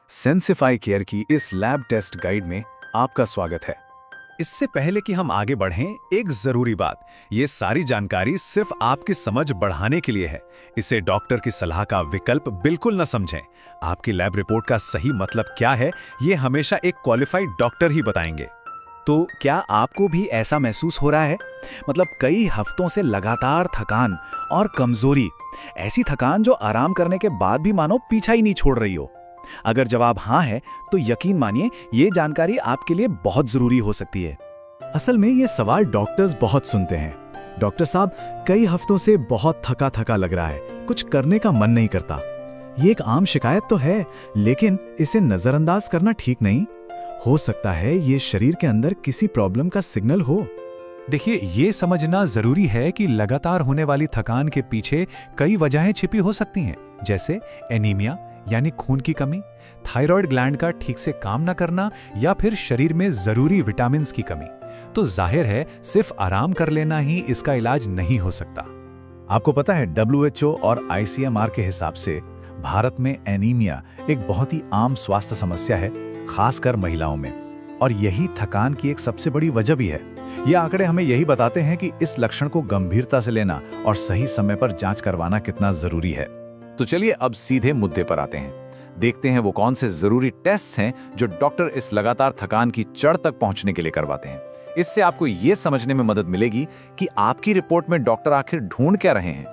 सेंसिफाई care की इस lab test guide में आपका स्वागत है। इससे पहले कि हम आगे बढ़ें, एक जरूरी बात, ये सारी जानकारी सिर्फ आपकी समझ बढ़ाने के लिए है। इसे डॉक्टर की सलाह का विकल्प बिल्कुल न समझें। आपकी लैब रिपोर्ट का सही मतलब क्या है, ये हमेशा एक क्वालिफाइड डॉक्टर ही बताएंगे। तो क्या आपको भी ऐसा महसूस हो रहा है? मतलब कई हफ्तों से लगातार थकान और कमजोरी, ऐसी थकान जो आराम करने के बाद भी मानो पीछा ही नहीं छोड़ रही हो। अगर जवाब हाँ है तो यकीन मानिए ये जानकारी आपके लिए बहुत जरूरी हो सकती है। असल में ये सवाल डॉक्टर्स बहुत सुनते हैं। डॉक्टर साहब, कई हफ्तों से बहुत थका थका लग रहा है, कुछ करने का मन नहीं करता। ये एक आम शिकायत तो है, लेकिन इसे नजरअंदाज करना ठीक नहीं। हो सकता है ये शरीर के अंदर किसी प्रॉब्लम का सिग्नल हो। देखिए, ये समझना जरूरी है कि लगातार होने वाली थकान के पीछे कई वजहें छिपी हो सकती हैं, जैसे एनीमिया यानी खून की कमी, थायराइड ग्लैंड का ठीक से काम न करना, या फिर शरीर में जरूरी विटामिन्स की कमी। तो जाहिर है सिर्फ आराम कर लेना ही इसका इलाज नहीं हो सकता। आपको पता है, WHO और ICMR के हिसाब से भारत में एनीमिया एक बहुत ही आम स्वास्थ्य समस्या है, खासकर महिलाओं में। और यही थकान की एक सबसे बड़ी वजह भी है। ये आंकड़े हमें यही बताते हैं कि इस लक्षण को गंभीरता से लेना और सही समय पर जांच करवाना कितना जरूरी है। तो चलिए अब सीधे मुद्दे पर आते हैं। देखते हैं वो कौन से जरूरी टेस्ट हैं जो डॉक्टर इस लगातार थकान की जड़ तक पहुंचने के लिए करवाते हैं। इससे आपको ये समझने में मदद मिलेगी कि आपकी रिपोर्ट में डॉक्टर आखिर ढूंढ क्या रहे हैं।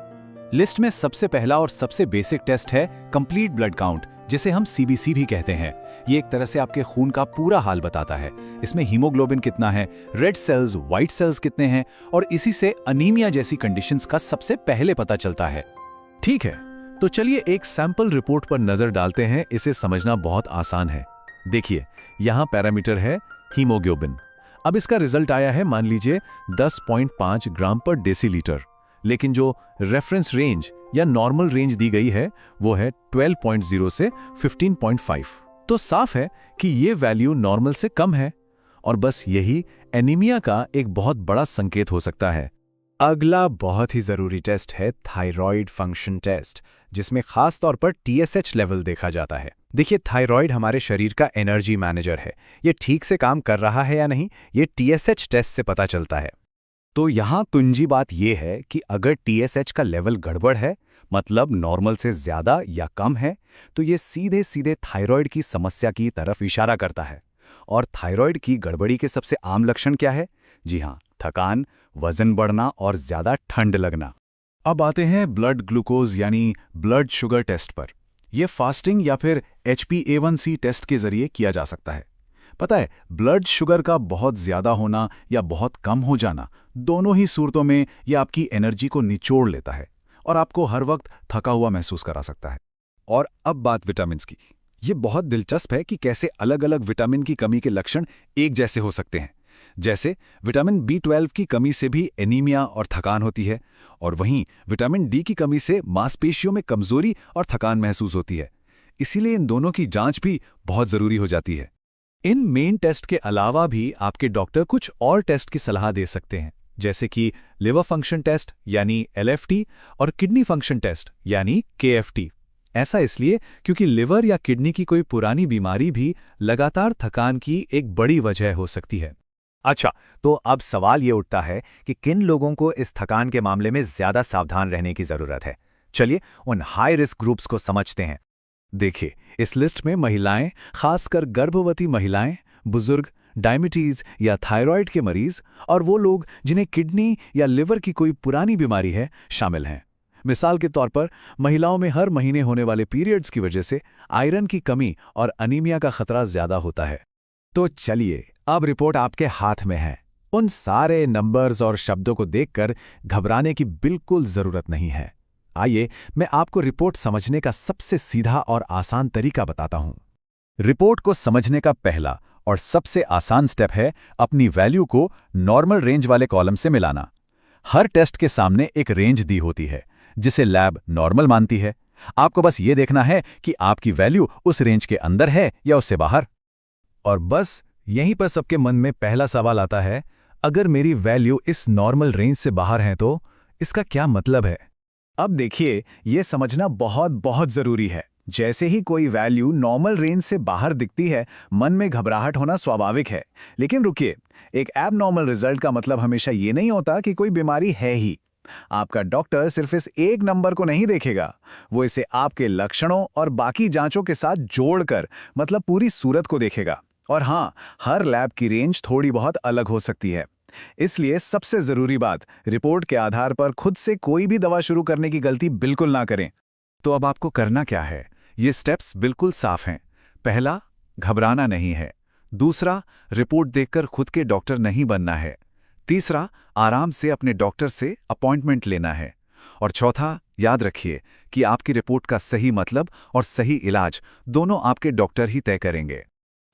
लिस्ट में सबसे पहला और सबसे बेसिक टेस्ट है कंप्लीट ब्लड काउंट, जिसे हम CBC भी कहते हैं। ये एक तरह से आपके खून का पूरा हाल बताता है। इसमें हीमोग्लोबिन कितना है, रेड सेल्स, व्हाइट सेल्स कितने हैं, और इसी से अनीमिया जैसी कंडीशंस का सबसे पहले पता चलता है। ठीक है, तो चलिए एक सैंपल रिपोर्ट पर नजर डालते हैं। इसे समझना बहुत आसान है। देखिए, यहाँ पैरामीटर है हीमोग्लोबिन। अब इसका रिजल्ट आया है, मान लीजिए 10.5 ग्राम पर डेसीलीटर, लेकिन जो रेफरेंस रेंज या नॉर्मल रेंज दी गई है वो है 12.0 से 15.5। तो साफ है कि ये वैल्यू नॉर्मल से कम है, और बस यही एनीमिया का एक बहुत बड़ा संकेत हो सकता है। अगला बहुत ही जरूरी टेस्ट है थायराइड फंक्शन टेस्ट, जिसमें खास तौर पर TSH लेवल देखा जाता है। देखिए, थायराइड हमारे शरीर का एनर्जी मैनेजर है। ये ठीक से काम कर रहा है या नहीं, ये TSH टेस्ट से पता चलता है। तो यहाँ कुंजी बात यह है कि अगर TSH का लेवल गड़बड़ है, मतलब नॉर्मल से ज्यादा या कम है, तो ये सीधे सीधे थायराइड की समस्या की तरफ इशारा करता है। और थायराइड की गड़बड़ी के सबसे आम लक्षण क्या है? जी हाँ, थकान, वजन बढ़ना और ज्यादा ठंड लगना। अब आते हैं ब्लड ग्लूकोज यानी ब्लड शुगर टेस्ट पर। यह फास्टिंग या फिर HbA1c टेस्ट के जरिए किया जा सकता है। पता है, ब्लड शुगर का बहुत ज्यादा होना या बहुत कम हो जाना, दोनों ही सूरतों में यह आपकी एनर्जी को निचोड़ लेता है और आपको हर वक्त थका हुआ महसूस करा सकता है। और अब बात विटामिन्स की। यह बहुत दिलचस्प है कि कैसे अलग अलग विटामिन की कमी के लक्षण एक जैसे हो सकते हैं। जैसे विटामिन B12 की कमी से भी एनीमिया और थकान होती है, और वहीं विटामिन D की कमी से मांसपेशियों में कमजोरी और थकान महसूस होती है। इसीलिए इन दोनों की जांच भी बहुत जरूरी हो जाती है। इन मेन टेस्ट के अलावा भी आपके डॉक्टर कुछ और टेस्ट की सलाह दे सकते हैं, जैसे कि लिवर फंक्शन टेस्ट यानी LFT और किडनी फंक्शन टेस्ट यानी KFT। ऐसा इसलिए क्योंकि लिवर या किडनी की कोई पुरानी बीमारी भी लगातार थकान की एक बड़ी वजह हो सकती है। अच्छा, तो अब सवाल ये उठता है कि किन लोगों को इस थकान के मामले में ज्यादा सावधान रहने की जरूरत है। चलिए उन हाई रिस्क ग्रुप्स को समझते हैं। देखिए, इस लिस्ट में महिलाएं, खासकर गर्भवती महिलाएं, बुजुर्ग, डायबिटीज या थायराइड के मरीज और वो लोग जिन्हें किडनी या लिवर की कोई पुरानी बीमारी है, शामिल हैं। मिसाल के तौर पर, महिलाओं में हर महीने होने वाले पीरियड्स की वजह से आयरन की कमी और अनीमिया का खतरा ज्यादा होता है। तो चलिए, अब रिपोर्ट आपके हाथ में है। उन सारे नंबर्स और शब्दों को देखकर घबराने की बिल्कुल जरूरत नहीं है। आइए मैं आपको रिपोर्ट समझने का सबसे सीधा और आसान तरीका बताता हूं। रिपोर्ट को समझने का पहला और सबसे आसान स्टेप है अपनी वैल्यू को नॉर्मल रेंज वाले कॉलम से मिलाना। हर टेस्ट के सामने एक रेंज दी होती है, जिसे लैब नॉर्मल मानती है। आपको बस ये देखना है कि आपकी वैल्यू उस रेंज के अंदर है या उससे बाहर। और बस यहीं पर सबके मन में पहला सवाल आता है, अगर मेरी वैल्यू इस नॉर्मल रेंज से बाहर है तो इसका क्या मतलब है? अब देखिए, यह समझना बहुत बहुत जरूरी है। जैसे ही कोई वैल्यू नॉर्मल रेंज से बाहर दिखती है, मन में घबराहट होना स्वाभाविक है। लेकिन रुकिए, एक एबनॉर्मल रिजल्ट का मतलब हमेशा ये नहीं होता कि कोई बीमारी है ही। आपका डॉक्टर सिर्फ इस एक नंबर को नहीं देखेगा, वो इसे आपके लक्षणों और बाकी जांचों के साथ जोड़कर मतलब पूरी सूरत को देखेगा। और हाँ, हर लैब की रेंज थोड़ी बहुत अलग हो सकती है। इसलिए सबसे जरूरी बात, रिपोर्ट के आधार पर खुद से कोई भी दवा शुरू करने की गलती बिल्कुल ना करें। तो अब आपको करना क्या है? ये स्टेप्स बिल्कुल साफ हैं। पहला, घबराना नहीं है। दूसरा, रिपोर्ट देखकर खुद के डॉक्टर नहीं बनना है। तीसरा, आराम से अपने डॉक्टर से अपॉइंटमेंट लेना है। और चौथा, याद रखिए कि आपकी रिपोर्ट का सही मतलब और सही इलाज दोनों आपके डॉक्टर ही तय करेंगे।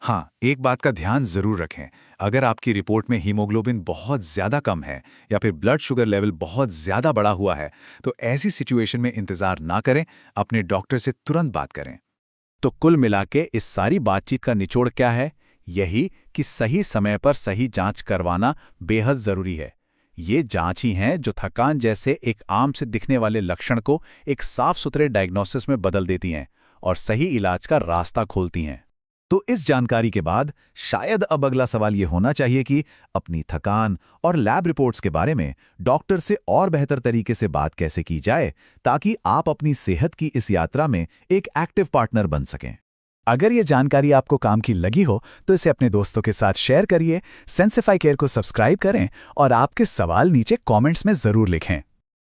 हाँ, एक बात का ध्यान जरूर रखें, अगर आपकी रिपोर्ट में हीमोग्लोबिन बहुत ज्यादा कम है या फिर ब्लड शुगर लेवल बहुत ज्यादा बढ़ा हुआ है, तो ऐसी सिचुएशन में इंतजार ना करें, अपने डॉक्टर से तुरंत बात करें। तो कुल मिलाके इस सारी बातचीत का निचोड़ क्या है? यही कि सही समय पर सही जांच करवाना बेहद जरूरी है। ये जांच ही हैं जो थकान जैसे एक आम से दिखने वाले लक्षण को एक साफ सुथरे डायग्नोसिस में बदल देती हैं और सही इलाज का रास्ता खोलती हैं। तो इस जानकारी के बाद शायद अब अगला सवाल ये होना चाहिए कि अपनी थकान और लैब रिपोर्ट्स के बारे में डॉक्टर से और बेहतर तरीके से बात कैसे की जाए, ताकि आप अपनी सेहत की इस यात्रा में एक एक्टिव पार्टनर बन सकें। अगर ये जानकारी आपको काम की लगी हो तो इसे अपने दोस्तों के साथ शेयर करिए, सेंसिफाई केयर को सब्सक्राइब करें और आपके सवाल नीचे कमेंट्स में जरूर लिखें।